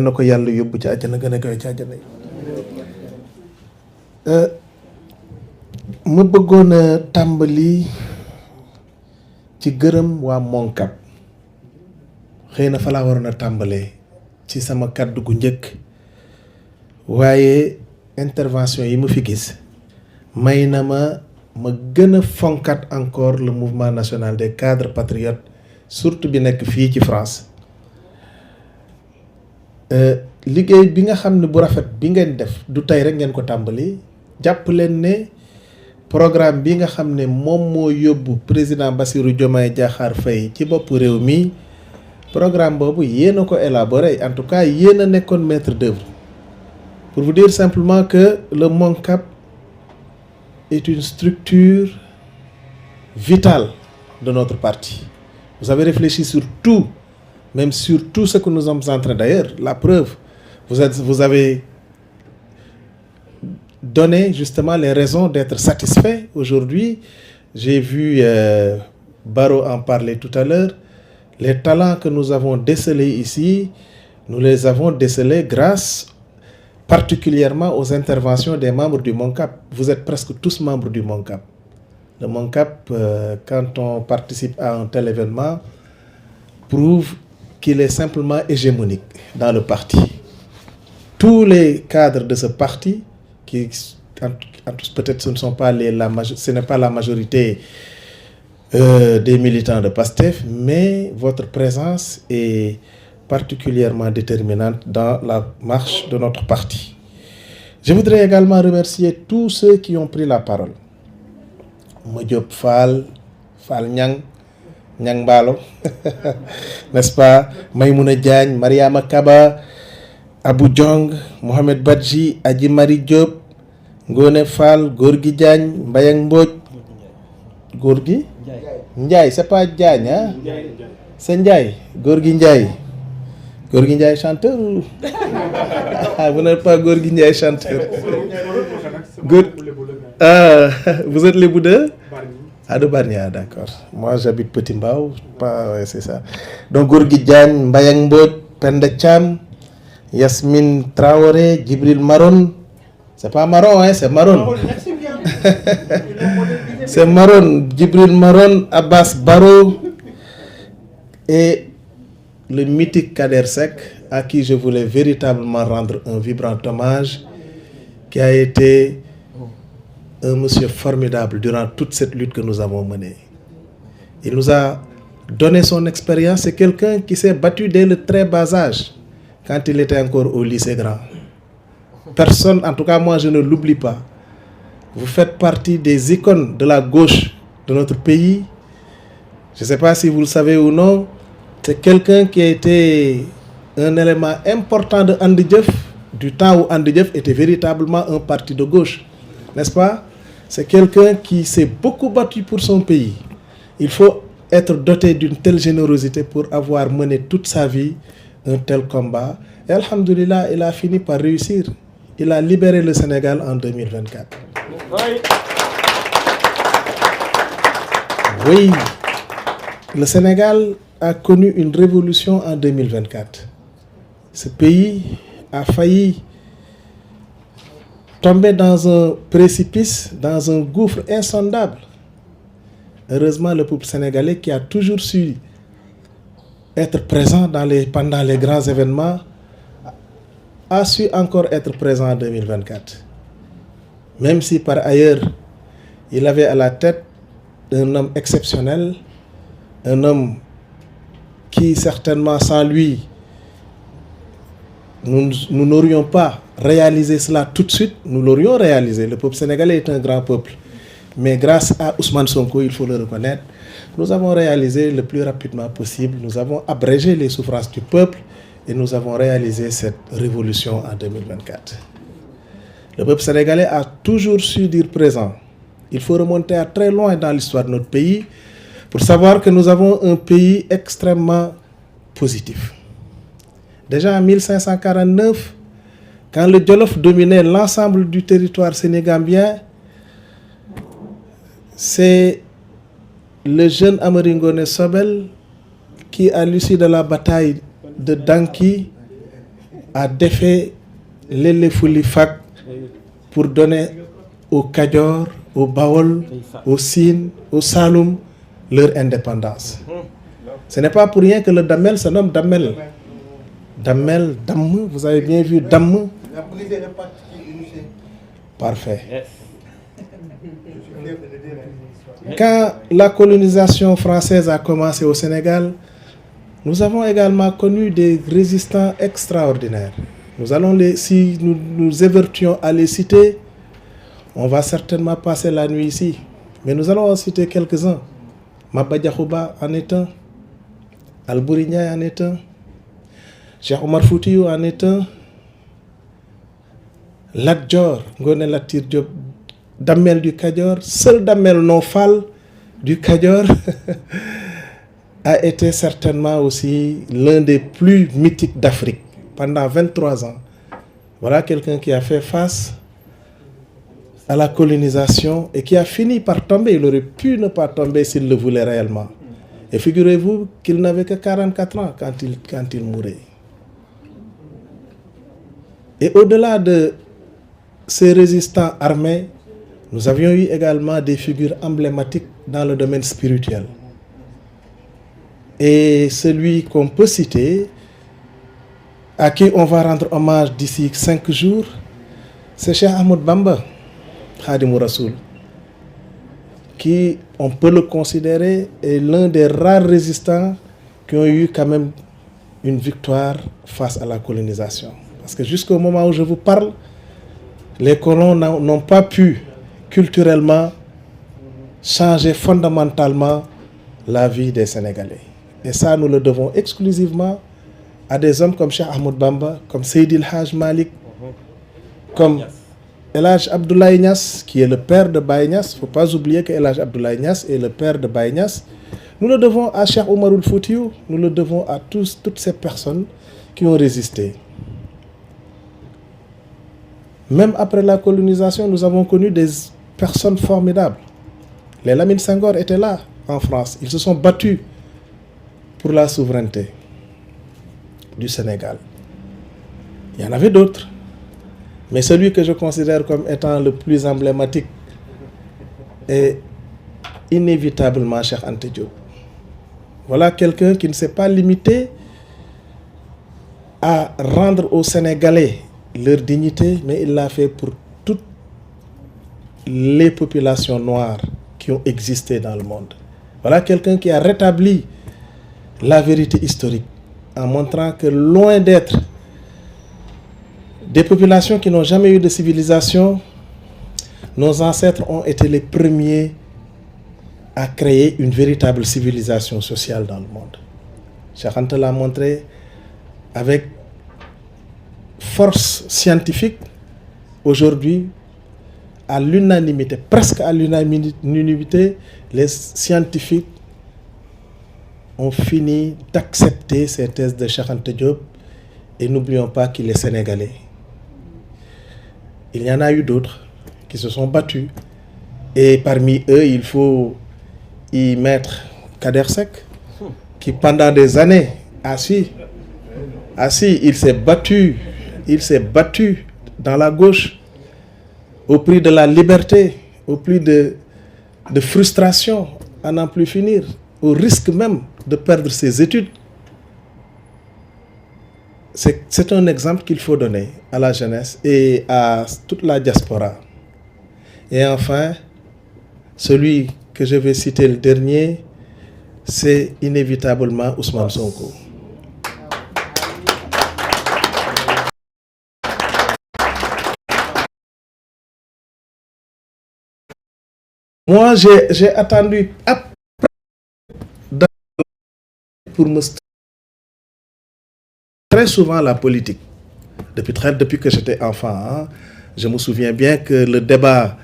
na ko yàlla yóbbu ci àjjana gën a kawe ci àjjana yi. ma bëggoon a tàmbali ci gërëm waa Moncap. xëy na fa laa waroon a tàmbalee ci sama kàddu gu njëkk waaye intervention yi ma fi gis may na ma gën a fonkat encore le mouvement national des cadres patriotes surtout bi nekk fii ci France. liggéey bi nga xam ne bu rafet bi ngeen def du tey rek ngeen ko tàmbali jàpp leen ne programme bi nga xam ne moom moo yóbbu président Bassirou Diomaye Diakhar Faye ci boppu réew mi programme boobu yéen a ko élaboré en tout cas yéen a nekkoon maître d'œuvre. Pour vous dire simplement que le Moncap est une structure vitale de notre parti. Vous avez réfléchi sur tout, même sur tout ce que nous sommes en train d'ailleurs. La preuve, vous avez donné justement les raisons d'être satisfait aujourd'hui. J'ai vu Baro en parler tout à l'heure. Les talents que nous avons décelés ici, nous les avons décelés grâce particulièrement aux interventions des membres du Moncap. Vous êtes presque tous membres du Moncap. Le Moncap, quand on participe à un tel événement, prouve qu'il est simplement hégémonique dans le parti. Tous les cadres de ce parti, qui peut-être ce n'est pas la majorité des militants de PASTEF, mais votre présence est particulièrement déterminante dans la marche de notre parti. Je voudrais également remercier tous ceux qui ont pris la parole. Modiop Fall, Fall Nyang Balo, n'est-ce pas? Maïmouna Diagne, Mariama Kaba, Abou Djong, Mohamed Badji, Adji Marie Diop, Ngone Fall, Gorgui Diagne, Mbayang Mbodj, Gorgui Ndiaye, c'est pas Diagne, hein? C'est Ndiaye, Gorgui Ndiaye. Gorgui Ndiaye chanteur ou... Vous n'êtes pas Gorgui Ndiaye chanteur. Vous êtes les Boudeux? Ah, de Barnia, d'accord. Moi, j'habite Petit Mbao. Ouais, c'est ça. Donc, Gorgui Diagne, Mbayang Mbodj, Penda Cham, Yasmine Traoré, Djibril Maron. C'est pas Maron, hein, c'est Maron. C'est Maron, Djibril Maron, Abbas Baro et le mythique Kader Seck, à qui je voulais véritablement rendre un vibrant hommage, qui a été un monsieur formidable durant toute cette lutte que nous avons menée. Il nous a donné son expérience. C'est quelqu'un qui s'est battu dès le très bas âge, quand il était encore au lycée grand. Personne, en tout cas moi je ne l'oublie pas. Vous faites partie des icônes de la gauche de notre pays. Je ne sais pas si vous le savez ou non. C'est quelqu'un qui a été un élément important de Andidjef, du temps où Andidjef était véritablement un parti de gauche. N'est-ce pas? C'est quelqu'un qui s'est beaucoup battu pour son pays. Il faut être doté d'une telle générosité pour avoir mené toute sa vie un tel combat. Et alhamdoulilah, il a fini par réussir. Il a libéré le Sénégal en 2024. Oui, le Sénégal a connu une révolution en 2024. Ce pays a failli tomber dans un précipice, dans un gouffre insondable. Heureusement, le peuple sénégalais qui a toujours su être présent pendant les grands événements a su encore être présent en 2024. Même si par ailleurs, il avait à la tête un homme exceptionnel, un homme qui certainement sans lui, nous n'aurions pas réalisé cela tout de suite, nous l'aurions réalisé. Le peuple sénégalais est un grand peuple. Mais grâce à Ousmane Sonko, il faut le reconnaître, nous avons réalisé le plus rapidement possible, nous avons abrégé les souffrances du peuple et nous avons réalisé cette révolution en 2024. Le peuple sénégalais a toujours su dire présent. Il faut remonter à très loin dans l'histoire de notre pays pour savoir que nous avons un pays extrêmement positif. Déjà en 1549, quand le Jolof dominait l'ensemble du territoire sénégambien, c'est le jeune Amari Ngoné Sobel qui, à l'issue de la bataille de Danki, a défait l'Elefulifak pour donner aux Kadior, aux Baol, aux Sine, aux Saloum leur indépendance. Ce n'est pas pour rien que le Damel se nomme Damel. Damel, Damme, vous avez bien vu Damme. Parfait. Quand la colonisation française a commencé au Sénégal, nous avons également connu des résistants extraordinaires. Si nous nous évertuons à les citer, on va certainement passer la nuit ici. Mais nous allons en citer quelques-uns. Maba Diakhouba en est un. Albouri Ndiaye en est un. Cheikh Omar Foutiyou en est un. Lat Dior, Ngoné Latyr Diop, Damel du Kadior, seul Damel non-fal du Kadior a été certainement aussi l'un des plus mythiques d'Afrique pendant 23 ans. Voilà quelqu'un qui a fait face à la colonisation et qui a fini par tomber. Il aurait pu ne pas tomber s'il le voulait réellement. Et figurez-vous qu'il n'avait que 44 ans quand il mourait. Et au-delà de ces résistants armés, nous avions eu également des figures emblématiques dans le domaine spirituel. Et celui qu'on peut citer, à qui on va rendre hommage d'ici 5 jours, c'est Cheikh Ahmadou Bamba, Khadimou Rassoul, qui, on peut le considérer, est l'un des rares résistants qui ont eu quand même une victoire face à la colonisation. Parce que jusqu'au moment où je vous parle, les colons n'ont pas pu culturellement changer fondamentalement la vie des Sénégalais. Et ça, nous le devons exclusivement à des hommes comme Cheikh Ahmadou Bamba, comme Seydi El Hadj Malick, comme El Hadj Abdoulaye Niass, qui est le père de Baye Niass. Il ne faut pas oublier que El Hadj Abdoulaye Niass est le père de Baye Niass. Nous le devons à Cheikh Omarul Foutiyou, nous le devons à toutes ces personnes qui ont résisté. Même après la colonisation, nous avons connu des personnes formidables. Les Lamine Senghor étaient là en France. Ils se sont battus pour la souveraineté du Sénégal. Il y en avait d'autres. Mais celui que je considère comme étant le plus emblématique est inévitablement Cheikh Anta Diop. Voilà quelqu'un qui ne s'est pas limité à rendre aux Sénégalais leur dignité, mais il l'a fait pour toutes les populations noires qui ont existé dans le monde. Voilà quelqu'un qui a rétabli la vérité historique en montrant que loin d'être des populations qui n'ont jamais eu de civilisation, nos ancêtres ont été les premiers à créer une véritable civilisation sociale dans le monde. Cheikh Anta l'a montré avec force scientifique. Aujourd'hui, à l'unanimité, presque à l'unanimité, les scientifiques ont fini d'accepter ces thèses de Cheikh Anta Diop. Et n'oublions pas qu'il est sénégalais. Il y en a eu d'autres qui se sont battus. Et parmi eux, il faut y mettre Kader Seck, qui pendant des années il s'est battu dans la gauche au prix de la liberté, au prix de frustration à n'en plus finir, au risque même de perdre ses études. C'est un exemple qu'il faut donner à la jeunesse et à toute la diaspora. Et enfin, celui que je vais citer le dernier, c'est inévitablement Ousmane Sonko. Moi, j'ai attendu après pour me très souvent la politique. Depuis que j'étais enfant, hein, je me souviens bien que le débat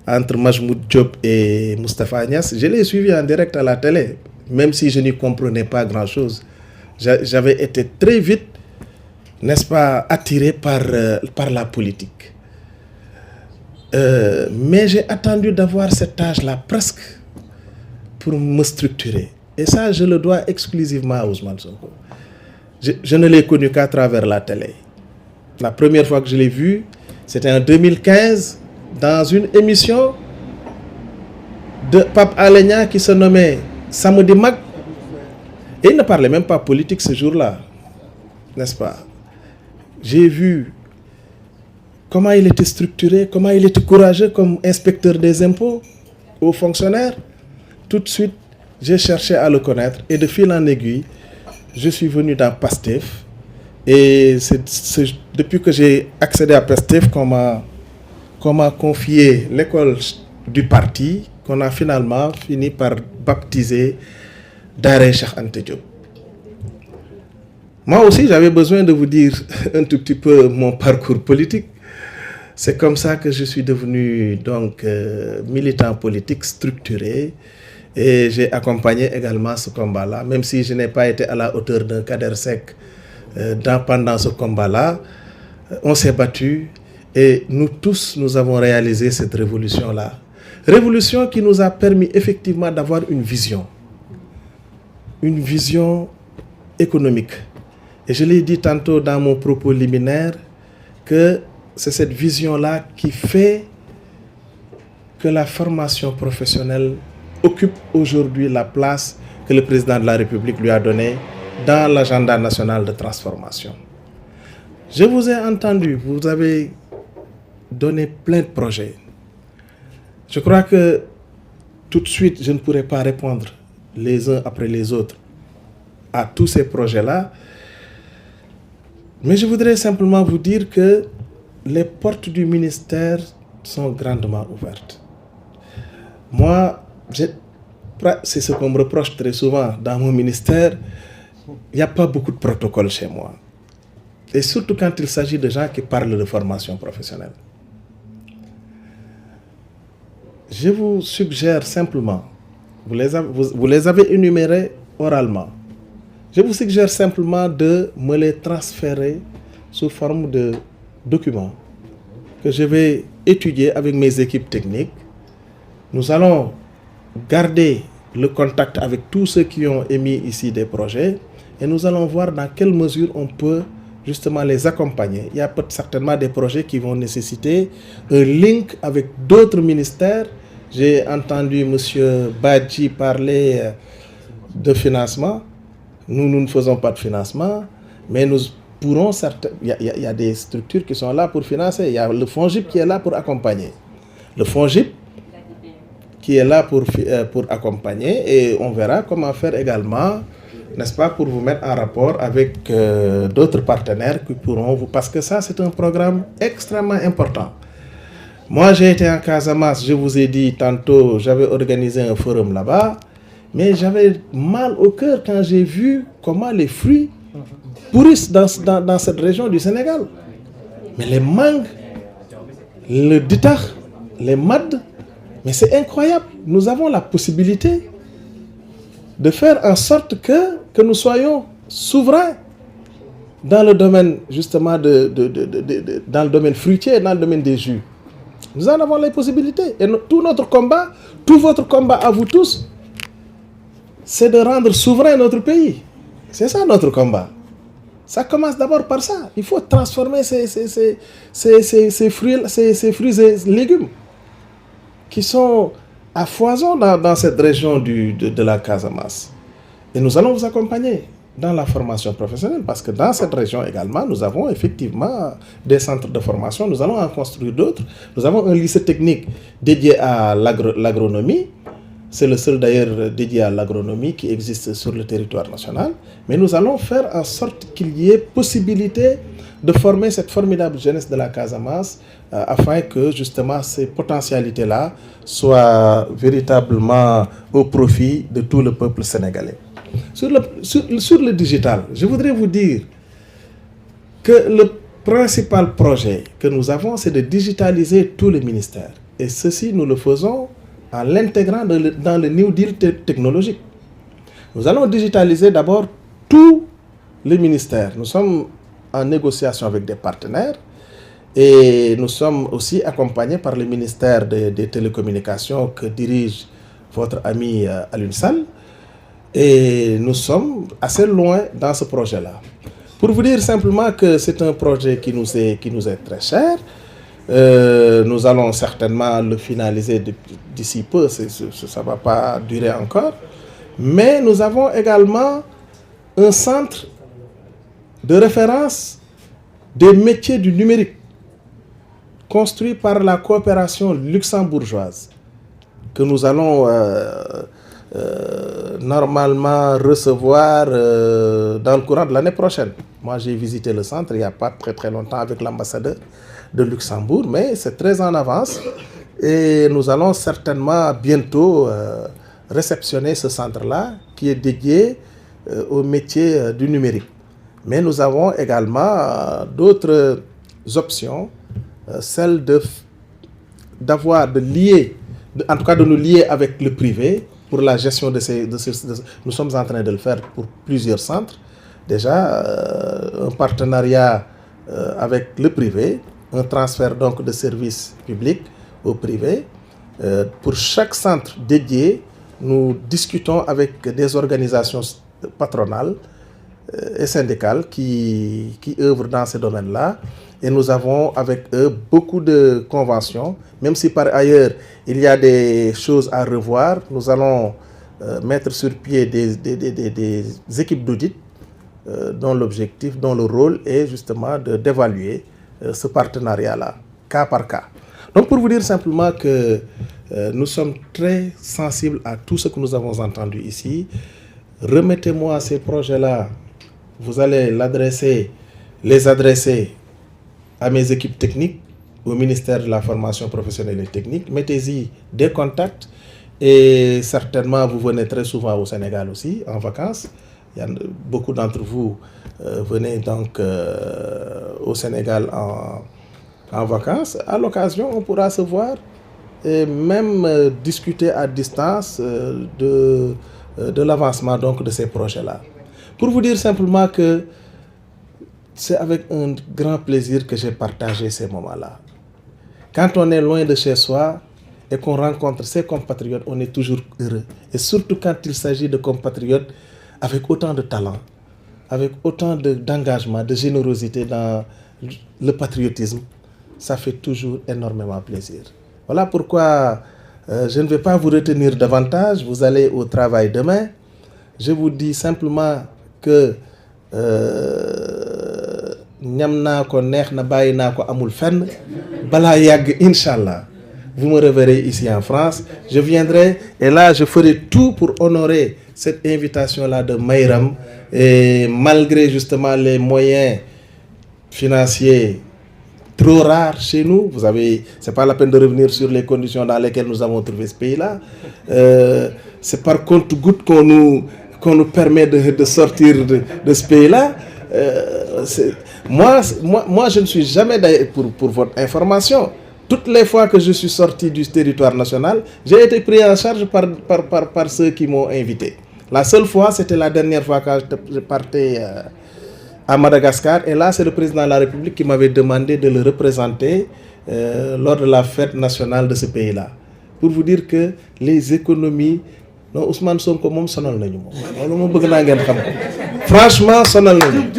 entre Majmoud Diop et Moustapha Agnès, je l'ai suivi en direct à la télé, même si je n'y comprenais pas grand-chose. J'avais été très vite, n'est-ce pas, attiré par la politique. Mais j'ai attendu d'avoir cet âge-là presque pour me structurer. Et ça, je le dois exclusivement à Ousmane Sonko. Je ne l'ai connu qu'à travers la télé. La première fois que je l'ai vu, c'était en 2015, dans une émission de Pape Alenia qui se nommait Samedi Mag. Et il ne parlait même pas politique ce jour-là, n'est-ce pas? J'ai vu comment il était structuré, comment il était courageux comme inspecteur des impôts, aux fonctionnaires. Tout de suite, j'ai cherché à le connaître et de fil en aiguille, je suis venu dans PASTEF. Et c'est depuis que j'ai accédé à PASTEF qu'on m'a confié l'école du parti, qu'on a finalement fini par baptiser Daara Cheikh Anta Diop. Moi aussi, j'avais besoin de vous dire un tout petit peu mon parcours politique. C'est comme ça que je suis devenu donc militant politique structuré et j'ai accompagné également ce combat-là, même si je n'ai pas été à la hauteur d'un Kader Seck pendant ce combat-là. On s'est battu et nous tous, nous avons réalisé cette révolution-là. Révolution qui nous a permis effectivement d'avoir une vision économique. Et je l'ai dit tantôt dans mon propos liminaire que c'est cette vision-là qui fait que la formation professionnelle occupe aujourd'hui la place que le président de la République lui a donnée dans l'agenda national de transformation. Je vous ai entendu, vous avez donné plein de projets. Je crois que tout de suite, je ne pourrais pas répondre les uns après les autres à tous ces projets-là. Mais je voudrais simplement vous dire que les portes du ministère sont grandement ouvertes. Moi, c'est ce qu'on me reproche très souvent dans mon ministère, il n'y a pas beaucoup de protocoles chez moi. Et surtout quand il s'agit de gens qui parlent de formation professionnelle. Je vous suggère simplement, vous les avez énumérés oralement, je vous suggère simplement de me les transférer sous forme de documents que je vais étudier avec mes équipes techniques. Nous allons garder le contact avec tous ceux qui ont émis ici des projets et nous allons voir dans quelle mesure on peut justement les accompagner. Il y a certainement des projets qui vont nécessiter un link avec d'autres ministères. J'ai entendu M. Badji parler de financement. Nous ne faisons pas de financement, mais nous pourront il y a des structures qui sont là pour financer. Il y a le FONGIP qui est là pour accompagner. Le FONGIP qui est là pour accompagner et on verra comment faire également, n'est-ce pas, pour vous mettre en rapport avec d'autres partenaires qui pourront vous... Parce que ça, c'est un programme extrêmement important. Moi, j'ai été en Casamance, je vous ai dit tantôt, j'avais organisé un forum là-bas, mais j'avais mal au cœur quand j'ai vu comment les fruits pourrissent dans cette région du Sénégal. Mais les mangues, le ditar, les mad, mais c'est incroyable. Nous avons la possibilité de faire en sorte que nous soyons souverains dans le domaine justement dans le domaine fruitier, dans le domaine des jus. Nous en avons les possibilités. Et tout notre combat, tout votre combat à vous tous, c'est de rendre souverain notre pays. C'est ça notre combat. Ça commence d'abord par ça. Il faut transformer ces fruits et légumes qui sont à foison dans cette région de la Casamance. Et nous allons vous accompagner dans la formation professionnelle parce que dans cette région également, nous avons effectivement des centres de formation. Nous allons en construire d'autres. Nous avons un lycée technique dédié à l'agronomie. C'est le seul d'ailleurs dédié à l'agronomie qui existe sur le territoire national. Mais nous allons faire en sorte qu'il y ait possibilité de former cette formidable jeunesse de la Casamance afin que justement ces potentialités-là soient véritablement au profit de tout le peuple sénégalais. Sur le digital, je voudrais vous dire que le principal projet que nous avons, c'est de digitaliser tous les ministères. Et ceci, nous le faisons en l'intégrant dans le New Deal technologique. Nous allons digitaliser d'abord tous les ministères. Nous sommes en négociation avec des partenaires et nous sommes aussi accompagnés par le ministère des télécommunications que dirige votre ami Alioune Sall. Et nous sommes assez loin dans ce projet-là. Pour vous dire simplement que c'est un projet qui nous est très cher. Nous allons certainement le finaliser d'ici peu, ça ne va pas durer encore. Mais nous avons également un centre de référence des métiers du numérique construit par la coopération luxembourgeoise que nous allons normalement recevoir dans le courant de l'année prochaine. Moi, j'ai visité le centre il n'y a pas très longtemps avec l'ambassadeur de Luxembourg, mais c'est très en avance et nous allons certainement bientôt réceptionner ce centre-là qui est dédié au métier du numérique. Mais nous avons également d'autres options, celle de nous lier avec le privé pour la gestion de ces. Nous sommes en train de le faire pour plusieurs centres. Déjà, un partenariat avec le privé, un transfert donc de services publics au privé. Pour chaque centre dédié, nous discutons avec des organisations patronales et syndicales qui œuvrent dans ces domaines-là. Et nous avons avec eux beaucoup de conventions, même si par ailleurs il y a des choses à revoir. Nous allons mettre sur pied des équipes d'audit dont l'objectif, dont le rôle est justement d'évaluer ce partenariat-là, cas par cas. Donc pour vous dire simplement que nous sommes très sensibles à tout ce que nous avons entendu ici. Remettez-moi ces projets-là, vous allez les adresser à mes équipes techniques, au ministère de la formation professionnelle et technique. Mettez-y des contacts et certainement vous venez très souvent au Sénégal aussi, en vacances. Beaucoup d'entre vous venez donc au Sénégal en vacances. À l'occasion, on pourra se voir et même discuter à distance de l'avancement donc de ces projets-là. Pour vous dire simplement que c'est avec un grand plaisir que j'ai partagé ces moments-là. Quand on est loin de chez soi et qu'on rencontre ses compatriotes, on est toujours heureux. Et surtout quand il s'agit de compatriotes avec autant de talent, avec autant d'engagement, de générosité dans le patriotisme, ça fait toujours énormément plaisir. Voilà pourquoi je ne vais pas vous retenir davantage. Vous allez au travail demain. Je vous dis simplement que ñamna ko neex na bayina ko amul fenn bala yag inshallah vous me reverrez ici en France. Je viendrai et là je ferai tout pour honorer cette invitation là de Mayram, et malgré justement les moyens financiers trop rares chez nous, vous avez, c'est pas la peine de revenir sur les conditions dans lesquelles nous avons trouvé ce pays là, c'est par compte-gouttes qu'on nous permet de sortir de ce pays là. Moi, je ne suis jamais, pour votre information, toutes les fois que je suis sorti du territoire national, j'ai été pris en charge par ceux qui m'ont invité. La seule fois, c'était la dernière fois que je partais à Madagascar. Et là, c'est le président de la République qui m'avait demandé de le représenter lors de la fête nationale de ce pays-là. Pour vous dire que les économies... Non, Ousmane Sonko mom sonal nañu mom. Lolu mo bëgg na ngeen xam ko. Franchement sonal nañu.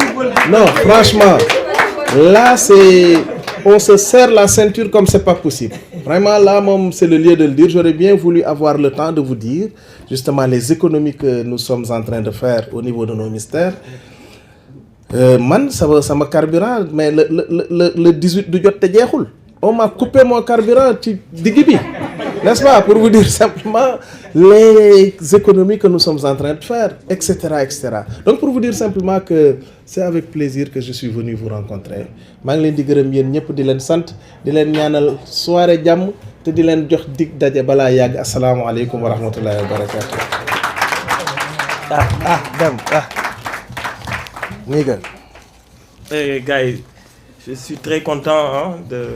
Non, franchement là on se serre la ceinture comme c'est pas possible. Vraiment là mom c'est le lieu de le dire. J'aurais bien voulu avoir le temps de vous dire justement les économies que nous sommes en train de faire au niveau de nos ministères. Man ça me carburant mais le 18 du jot te jeexul. On m'a coupé mon carburant ci digg bi. N'est-ce pas? Pour vous dire simplement les économies que nous sommes en train de faire, etc., etc. Donc pour vous dire simplement que c'est avec plaisir que je suis venu vous rencontrer. maa ngi leen di gërëm yéen ñëpp di leen sant di leen ñaanal soirée jàmm te di leen jox dig daje balaa yàgg. Asalaamaaleykum wa rahmatullahi wa barakatuh. Nigel. Gars, je suis très content de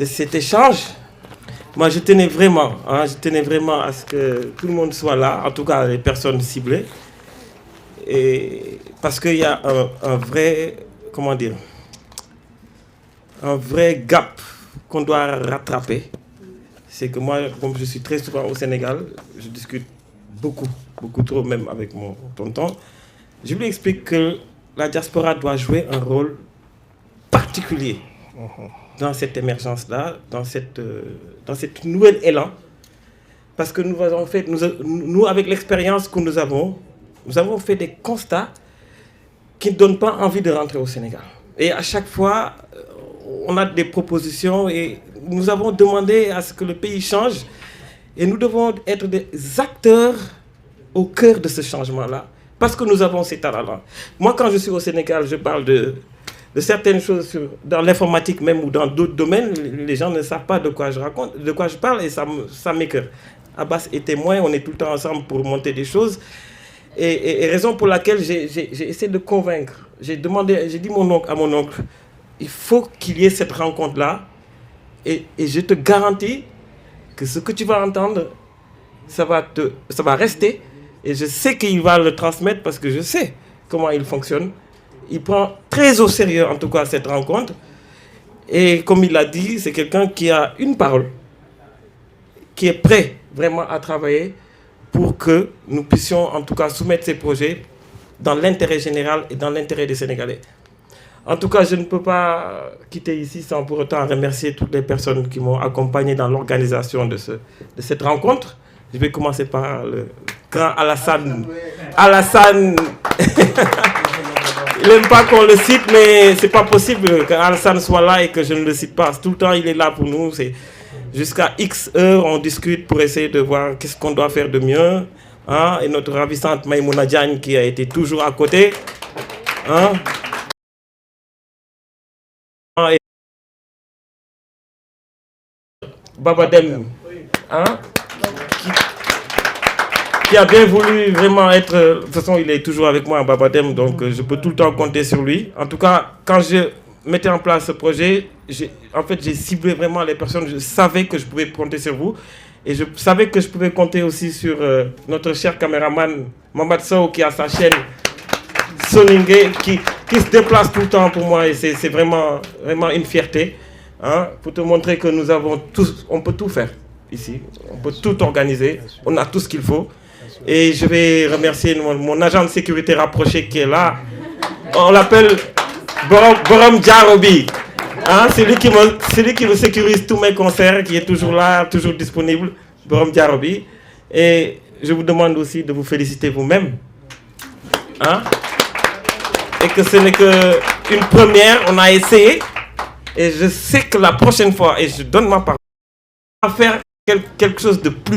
cet échange. Moi, je tenais vraiment à ce que tout le monde soit là, en tout cas les personnes ciblées, et parce qu'il y a un vrai, comment dire, un vrai gap qu'on doit rattraper. C'est que moi, comme je suis très souvent au Sénégal, je discute beaucoup trop même avec mon tonton. je lui explique que la diaspora doit jouer un rôle particulier dans cette émergence-là, dans cette nouvel élan. Parce que nous avons fait, nous avec l'expérience que nous avons fait des constats qui ne donnent pas envie de rentrer au Sénégal. Et à chaque fois, on a des propositions et nous avons demandé à ce que le pays change. Et nous devons être des acteurs au cœur de ce changement-là. Parce que nous avons ces talents-là. Moi, quand je suis au Sénégal, je parle de certaines choses dans l'informatique même ou dans d'autres domaines. Les gens ne savent pas de quoi je parle et ça m'écoeure. Abbas est témoin, on est tout le temps ensemble pour monter des choses. Et raison pour laquelle j'ai essayé de convaincre. J'ai dit à mon oncle, il faut qu'il y ait cette rencontre-là. Et je te garantis que ce que tu vas entendre, ça va rester. Et je sais qu'il va le transmettre parce que je sais comment il fonctionne. Il prend très au sérieux, en tout cas, cette rencontre. Et comme il l'a dit, c'est quelqu'un qui a une parole, qui est prêt vraiment à travailler pour que nous puissions, en tout cas, soumettre ces projets dans l'intérêt général et dans l'intérêt des Sénégalais. En tout cas, je ne peux pas quitter ici sans pour autant remercier toutes les personnes qui m'ont accompagné dans l'organisation de cette rencontre. Je vais commencer par le grand Alassane. Alassane, il n'aime pas qu'on le cite, mais ce n'est pas possible qu'Alassane soit là et que je ne le cite pas. Tout le temps, il est là pour nous. Jusqu'à X heures, on discute pour essayer de voir qu'est-ce qu'on doit faire de mieux. Hein? Et notre ravissante Maïmouna Diagne qui a été toujours à côté. Hein? Babadem, hein, qui a bien voulu vraiment être... De toute façon, il est toujours avec moi à Babadem, donc je peux tout le temps compter sur lui. En tout cas, quand je mettais en place ce projet, j'ai ciblé vraiment les personnes. Je savais que je pouvais compter sur vous. Et je savais que je pouvais compter aussi sur notre cher caméraman, Mamad Sow, qui a sa chaîne Soningue, qui se déplace tout le temps pour moi. Et c'est vraiment, vraiment une fierté. Hein, pour te montrer que nous avons tous, on peut tout faire ici, on peut tout organiser, on a tout ce qu'il faut. Et je vais remercier mon agent de sécurité rapproché qui est là. On l'appelle Borom Djarobi. Hein, c'est lui qui me sécurise tous mes concerts, qui est toujours là, toujours disponible. Borom Djarobi. Et je vous demande aussi de vous féliciter vous-même. Hein, et que ce n'est qu'une première, on a essayé. Et je sais que la prochaine fois, et je donne ma parole, on va faire quelque chose de plus.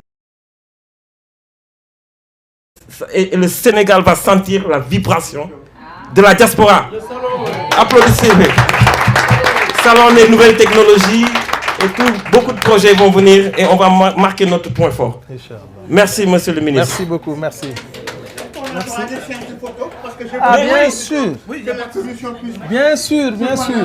Et le Sénégal va sentir la vibration de la diaspora. Applaudissez-le. Salon des nouvelles technologies et beaucoup de projets vont venir et on va marquer notre point fort. Merci, monsieur le ministre. Merci beaucoup, merci. Ah, bien sûr. Bien sûr, bien sûr.